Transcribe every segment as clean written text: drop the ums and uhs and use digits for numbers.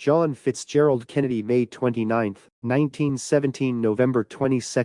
John Fitzgerald Kennedy, May 29, 1917 – November 22,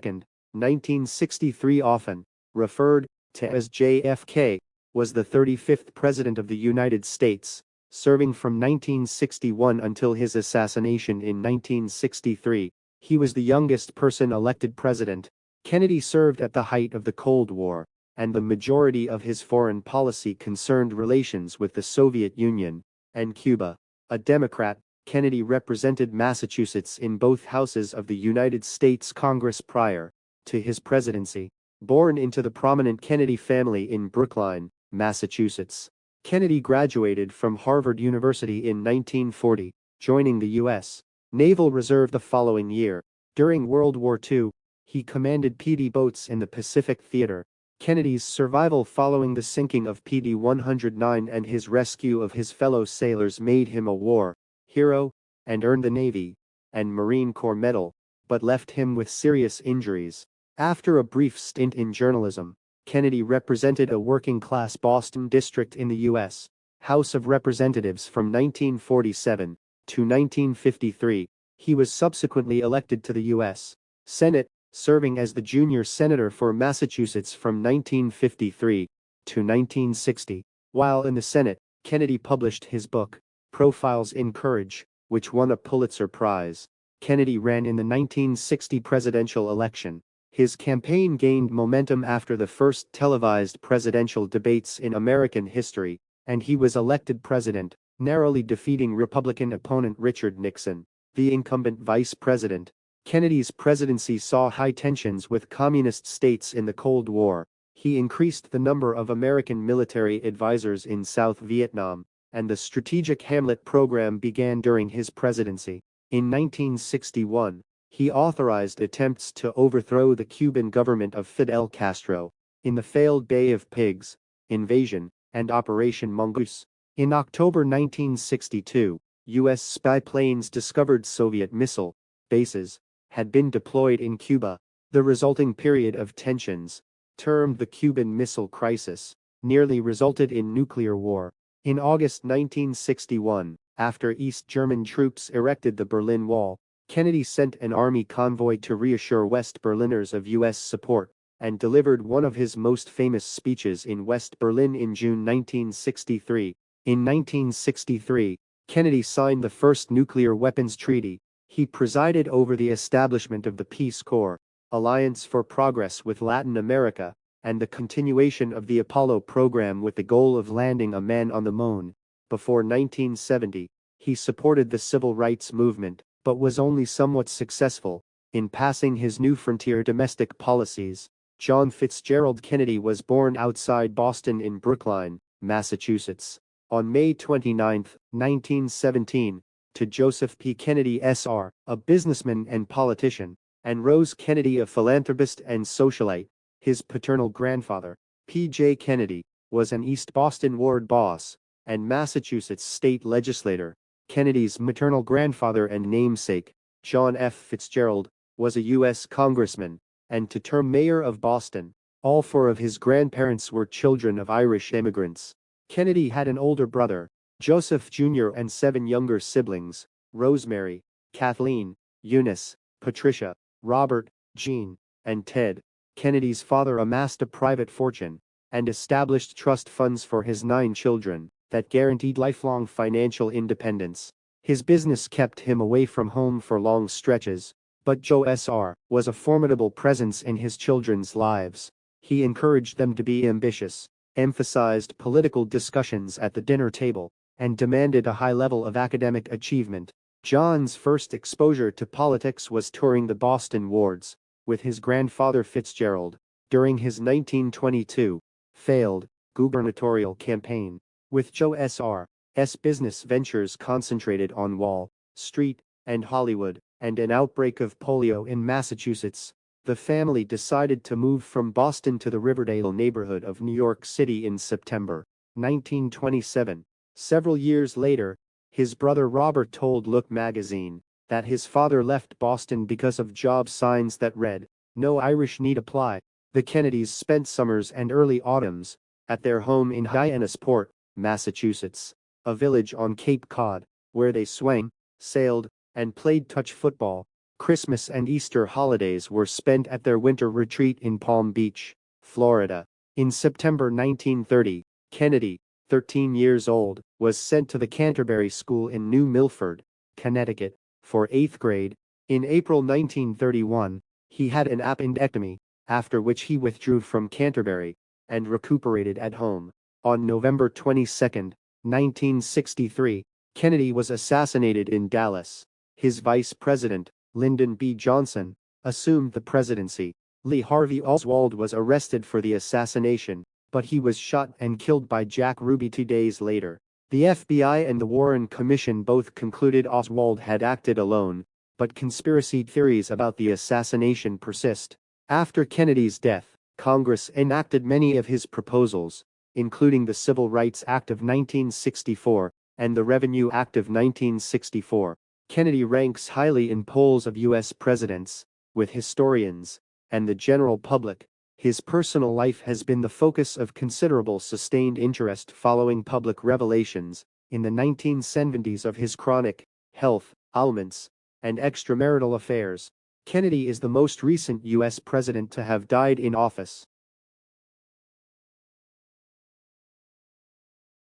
1963, often referred to as JFK, was the 35th President of the United States, serving from 1961 until his assassination in 1963. He was the youngest person elected president. Kennedy served at the height of the Cold War, and the majority of his foreign policy concerned relations with the Soviet Union and Cuba. A Democrat, Kennedy represented Massachusetts in both houses of the United States Congress prior to his presidency. Born into the prominent Kennedy family in Brookline, Massachusetts, Kennedy graduated from Harvard University in 1940, joining the U.S. Naval Reserve the following year. During World War II, he commanded PD boats in the Pacific Theater. Kennedy's survival following the sinking of PD-109 and his rescue of his fellow sailors made him a war hero, and earned the Navy and Marine Corps Medal, but left him with serious injuries. After a brief stint in journalism, Kennedy represented a working-class Boston district in the U.S. House of Representatives from 1947 to 1953. He was subsequently elected to the U.S. Senate, serving as the junior senator for Massachusetts from 1953 to 1960. While in the Senate, Kennedy published his book, Profiles in Courage, which won a Pulitzer Prize. Kennedy ran in the 1960 presidential election. His campaign gained momentum after the first televised presidential debates in American history, and he was elected president, narrowly defeating Republican opponent Richard Nixon, the incumbent vice president. Kennedy's presidency saw high tensions with communist states in the Cold War. He increased the number of American military advisors in South Vietnam, and the Strategic Hamlet program began during his presidency. In 1961, he authorized attempts to overthrow the Cuban government of Fidel Castro. In the failed Bay of Pigs invasion and Operation Mongoose. In October 1962, U.S. spy planes discovered Soviet missile bases had been deployed in Cuba. The resulting period of tensions, termed the Cuban Missile Crisis, nearly resulted in nuclear war. In August 1961, after East German troops erected the Berlin Wall, Kennedy sent an army convoy to reassure West Berliners of U.S. support, and delivered one of his most famous speeches in West Berlin in June 1963. In 1963, Kennedy signed the first nuclear weapons treaty. He presided over the establishment of the Peace Corps, Alliance for Progress with Latin America, and the continuation of the Apollo program with the goal of landing a man on the moon. Before 1970, he supported the civil rights movement, but was only somewhat successful in passing his new frontier domestic policies. John Fitzgerald Kennedy was born outside Boston in Brookline, Massachusetts, on May 29, 1917, to Joseph P. Kennedy Sr., a businessman and politician, and Rose Kennedy, a philanthropist and socialite. His paternal grandfather, P.J. Kennedy, was an East Boston ward boss and Massachusetts state legislator. Kennedy's maternal grandfather and namesake, John F. Fitzgerald, was a U.S. congressman and two-term mayor of Boston. All four of his grandparents were children of Irish immigrants. Kennedy had an older brother, Joseph Jr., and 7 younger siblings: Rosemary, Kathleen, Eunice, Patricia, Robert, Jean, and Ted. Kennedy's father amassed a private fortune and established trust funds for his 9 children that guaranteed lifelong financial independence. His business kept him away from home for long stretches, but Joe Sr. was a formidable presence in his children's lives. He encouraged them to be ambitious, emphasized political discussions at the dinner table, and demanded a high level of academic achievement. John's first exposure to politics was touring the Boston wards with his grandfather Fitzgerald during his 1922 failed gubernatorial campaign. With Joe Sr.'s business ventures concentrated on Wall Street and Hollywood, and an outbreak of polio in Massachusetts, the family decided to move from Boston to the Riverdale neighborhood of New York City in September 1927. Several years later, his brother Robert told Look magazine that his father left Boston because of job signs that read, "No Irish need apply." The Kennedys spent summers and early autumns at their home in Hyannisport, Massachusetts, a village on Cape Cod, where they swam, sailed, and played touch football. Christmas and Easter holidays were spent at their winter retreat in Palm Beach, Florida. In September 1930, Kennedy, 13 years old, was sent to the Canterbury School in New Milford, Connecticut, for 8th grade. In April 1931, he had an appendectomy, after which he withdrew from Canterbury and recuperated at home. On November 22, 1963, Kennedy was assassinated in Dallas. His vice president, Lyndon B. Johnson, assumed the presidency. Lee Harvey Oswald was arrested for the assassination, but he was shot and killed by Jack Ruby 2 days later. The FBI and the Warren Commission both concluded Oswald had acted alone, but conspiracy theories about the assassination persist. After Kennedy's death, Congress enacted many of his proposals, including the Civil Rights Act of 1964 and the Revenue Act of 1964. Kennedy ranks highly in polls of U.S. presidents, with historians and the general public. His personal life has been the focus of considerable sustained interest following public revelations in the 1970s of his chronic health ailments and extramarital affairs. Kennedy is the most recent U.S. president to have died in office.